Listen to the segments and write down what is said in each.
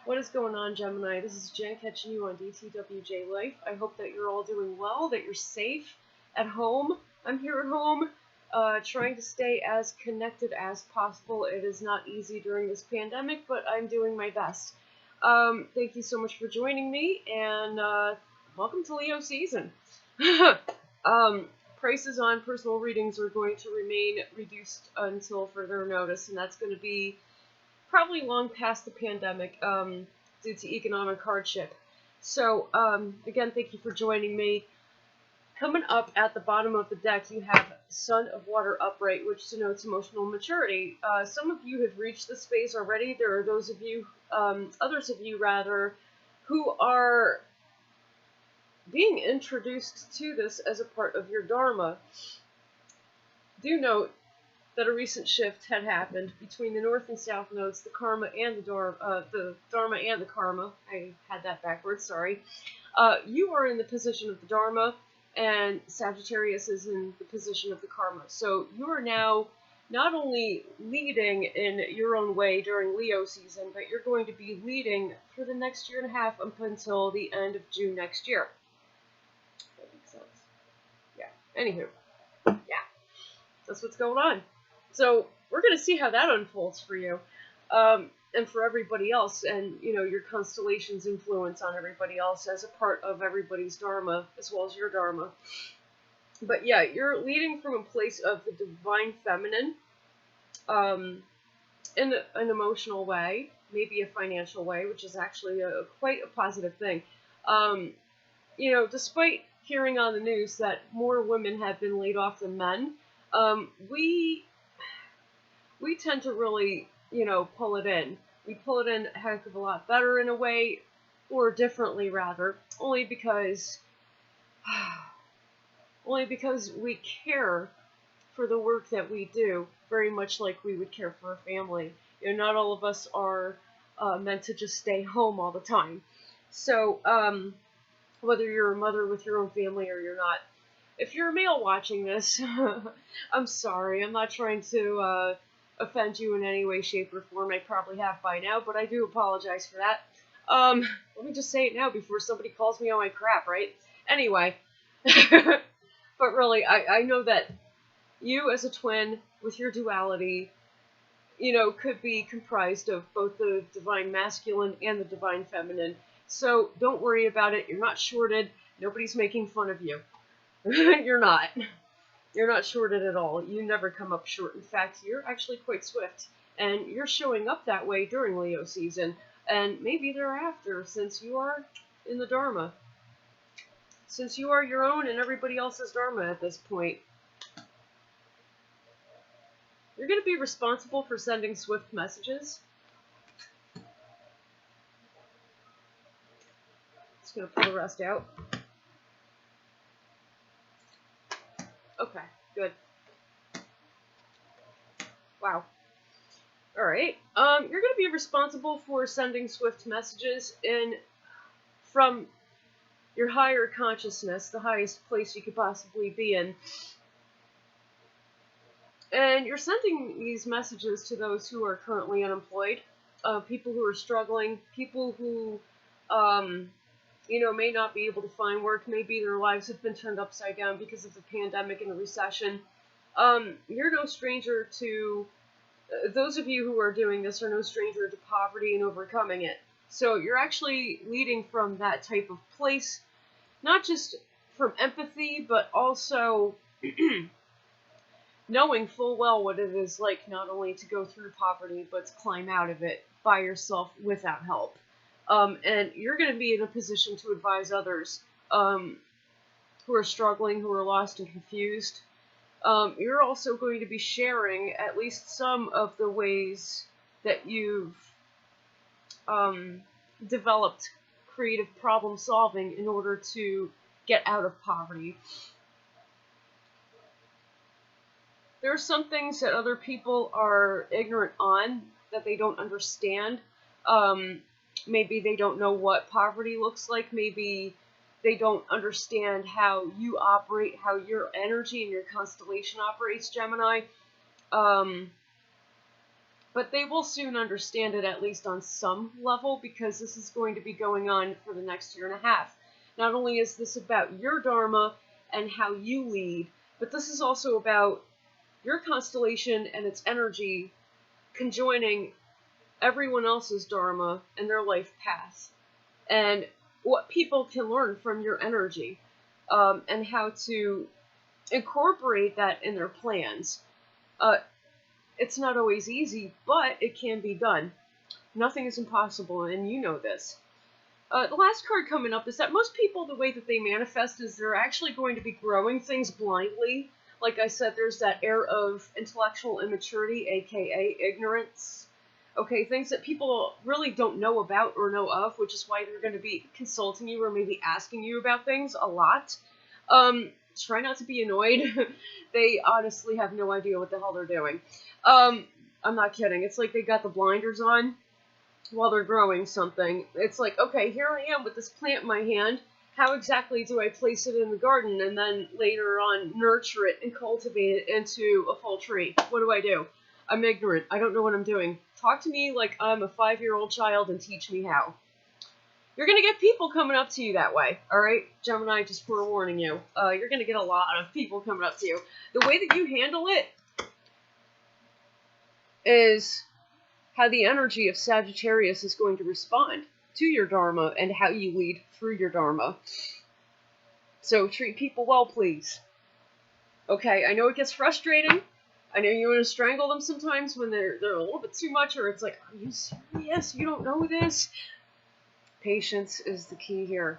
What is going on, Gemini? This is Jen catching you on DTWJLife. I hope that you're all doing well, that you're safe at home. I'm here at home, trying to stay as connected as possible. It is not easy during this pandemic, but I'm doing my best. Thank you so much for joining me, and welcome to Leo season. Prices on personal readings are going to remain reduced until further notice, and that's going to be probably long past the pandemic due to economic hardship. So, again, thank you for joining me. Coming up at the bottom of the deck, you have Sun of Water upright, which denotes emotional maturity. Some of you have reached this phase already. There are those of you, others of you rather, who are being introduced to this as a part of your Dharma. Do note that a recent shift had happened between the North and South nodes, the Karma and the Dharma and the Karma. I had that backwards, sorry. You are in the position of the Dharma, and Sagittarius is in the position of the Karma. So you are now not only leading in your own way during Leo season, but you're going to be leading for the next year and a half up until the end of June next year. That makes sense. Yeah. Anywho. Yeah. That's what's going on. So we're going to see how that unfolds for you, and for everybody else, and your constellation's influence on everybody else as a part of everybody's Dharma, as well as your Dharma. But yeah, you're leading from a place of the divine feminine, in an emotional way, maybe a financial way, which is actually quite a positive thing. Despite hearing on the news that more women have been laid off than men, we tend to really, pull it in. We pull it in a heck of a lot better in a way, or differently rather, only because we care for the work that we do, very much like we would care for a family. Not all of us are meant to just stay home all the time. So, whether you're a mother with your own family or you're not, if you're a male watching this, I'm sorry. I'm not trying to offend you in any way, shape, or form. I probably have by now, but I do apologize for that. Let me just say it now before somebody calls me on my crap, right? Anyway, but really, I know that you as a twin with your duality, could be comprised of both the divine masculine and the divine feminine. So don't worry about it. You're not shorted. Nobody's making fun of you. You're not. You're not shorted at all. You never come up short. In fact, you're actually quite swift. And you're showing up that way during Leo season. And maybe thereafter, since you are in the Dharma. Since you are your own and everybody else's Dharma at this point. You're going to be responsible for sending swift messages. Just going to pull the rest out. Okay, good. Wow. Alright. You're going to be responsible for sending swift messages from your higher consciousness, the highest place you could possibly be in. And you're sending these messages to those who are currently unemployed, people who are struggling, people who, may not be able to find work. Maybe their lives have been turned upside down because of the pandemic and the recession. You're no stranger to, those of you who are doing this are no stranger to poverty and overcoming it. So you're actually leading from that type of place, not just from empathy, but also knowing full well what it is like not only to go through poverty, but to climb out of it by yourself without help. And you're going to be in a position to advise others who are struggling, who are lost and confused. You're also going to be sharing at least some of the ways that you've developed creative problem solving in order to get out of poverty. There are some things that other people are ignorant on, that they don't understand. Maybe they don't know what poverty looks like. Maybe they don't understand how you operate, how your energy and your constellation operates, Gemini. But they will soon understand it, at least on some level, because this is going to be going on for the next year and a half. Not only is this about your Dharma and how you lead, but this is also about your constellation and its energy conjoining everyone else's Dharma and their life path, and what people can learn from your energy, and how to incorporate that in their plans. It's not always easy, but it can be done. Nothing is impossible, and you know this. The last card coming up is that most people, the way that they manifest is they're actually going to be growing things blindly. Like I said, there's that air of intellectual immaturity, aka ignorance. Okay, things that people really don't know about or know of, which is why they're going to be consulting you or maybe asking you about things a lot. Try not to be annoyed. They honestly have no idea what the hell they're doing. I'm not kidding. It's like they got the blinders on while they're growing something. It's like, okay, here I am with this plant in my hand. How exactly do I place it in the garden and then later on nurture it and cultivate it into a full tree? What do I do? I'm ignorant. I don't know what I'm doing. Talk to me like I'm a 5-year-old child and teach me how. You're going to get people coming up to you that way, alright? Gemini, just forewarning you. You're going to get a lot of people coming up to you. The way that you handle it is how the energy of Sagittarius is going to respond to your Dharma and how you lead through your Dharma. So treat people well, please. Okay, I know it gets frustrating. I know you want to strangle them sometimes when they're a little bit too much, or it's like, are you serious? You don't know this? Patience is the key here.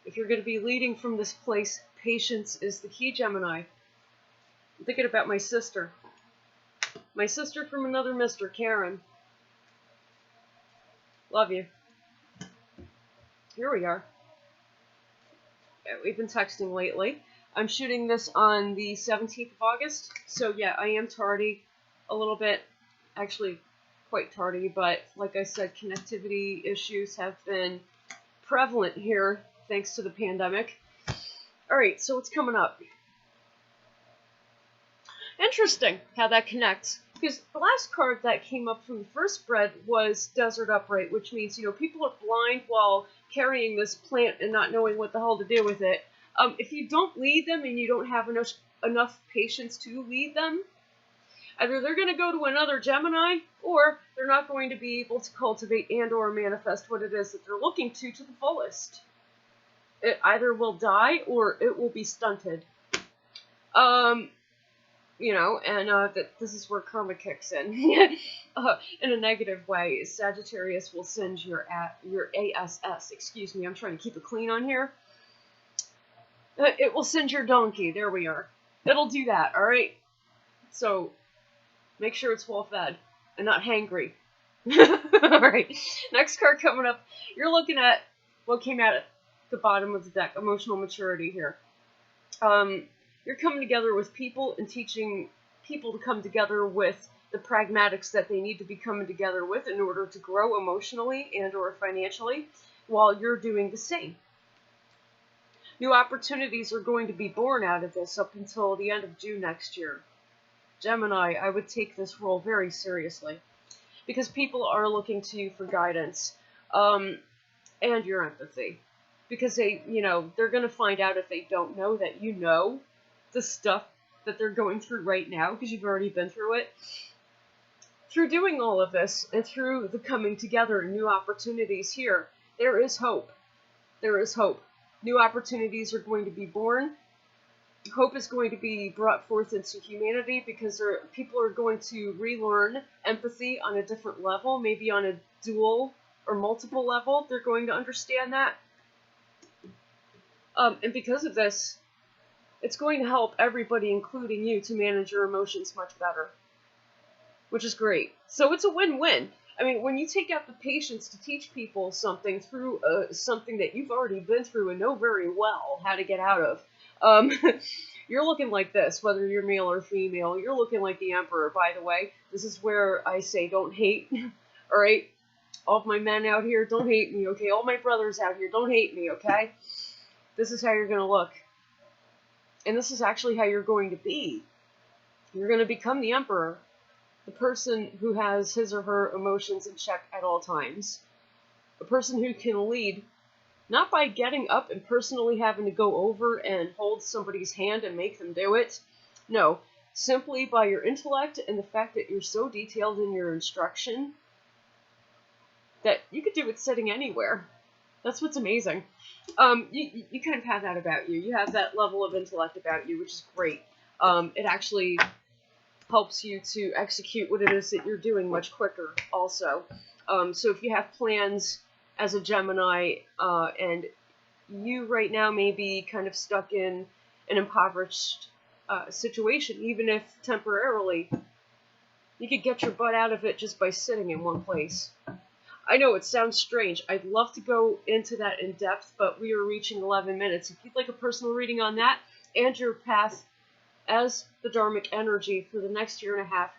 If you're going to be leading from this place, patience is the key, Gemini. I'm thinking about my sister. My sister from another mister, Karen. Love you. Here we are. Yeah, we've been texting lately. I'm shooting this on the 17th of August, so yeah, I am tardy a little bit. Actually, quite tardy, but like I said, connectivity issues have been prevalent here thanks to the pandemic. Alright, so what's coming up? Interesting how that connects, because the last card that came up from the first spread was Desert Upright, which means, people are blind while carrying this plant and not knowing what the hell to do with it. If you don't lead them and you don't have enough patience to lead them, either they're going to go to another Gemini, or they're not going to be able to cultivate and or manifest what it is that they're looking to the fullest. It either will die or it will be stunted. This is where karma kicks in. In a negative way, Sagittarius will send your ASS, excuse me, I'm trying to keep it clean on here. It will send your donkey, there we are. It'll do that, alright? So, make sure it's well fed and not hangry. Alright, next card coming up. You're looking at what came out at the bottom of the deck, emotional maturity here. You're coming together with people and teaching people to come together with the pragmatics that they need to be coming together with in order to grow emotionally and or financially while you're doing the same. New opportunities are going to be born out of this up until the end of June next year. Gemini, I would take this role very seriously because people are looking to you for guidance and your empathy. Because they're going to find out if they don't know that you know the stuff that they're going through right now because you've already been through it. Through doing all of this and through the coming together and new opportunities here, there is hope. There is hope. New opportunities are going to be born. Hope is going to be brought forth into humanity because people are going to relearn empathy on a different level, maybe on a dual or multiple level. They're going to understand that. And because of this, it's going to help everybody, including you, to manage your emotions much better, which is great. So it's a win-win. I mean, when you take out the patience to teach people something through something that you've already been through and know very well how to get out of, you're looking like this, whether you're male or female. You're looking like the Emperor, by the way. This is where I say don't hate, all right? All of my men out here, don't hate me, okay? All my brothers out here, don't hate me, okay? This is how you're going to look. And this is actually how you're going to be. You're going to become the Emperor. the person who has his or her emotions in check at all times, a person who can lead not by getting up and personally having to go over and hold somebody's hand and make them do it. No, simply by your intellect and the fact that you're so detailed in your instruction that you could do it sitting anywhere. That's what's amazing. You kind of have that about you. You have that level of intellect about you, which is great. It actually helps you to execute what it is that you're doing much quicker also. So if you have plans as a Gemini, and you right now may be kind of stuck in an impoverished situation, even if temporarily, you could get your butt out of it just by sitting in one place. I know it sounds strange. I'd love to go into that in depth, but we are reaching 11 minutes. If you'd like a personal reading on that and your path as the Dharmic energy for the next year and a half,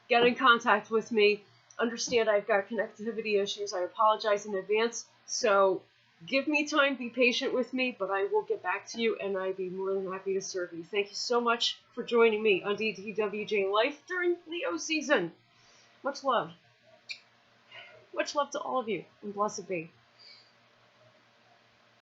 get in contact with me. Understand I've got connectivity issues. I apologize in advance. So give me time, be patient with me, but I will get back to you, and I'd be more than happy to serve you. Thank you so much for joining me on DTWJLife during Leo season. Much love. Much love to all of you, and blessed be.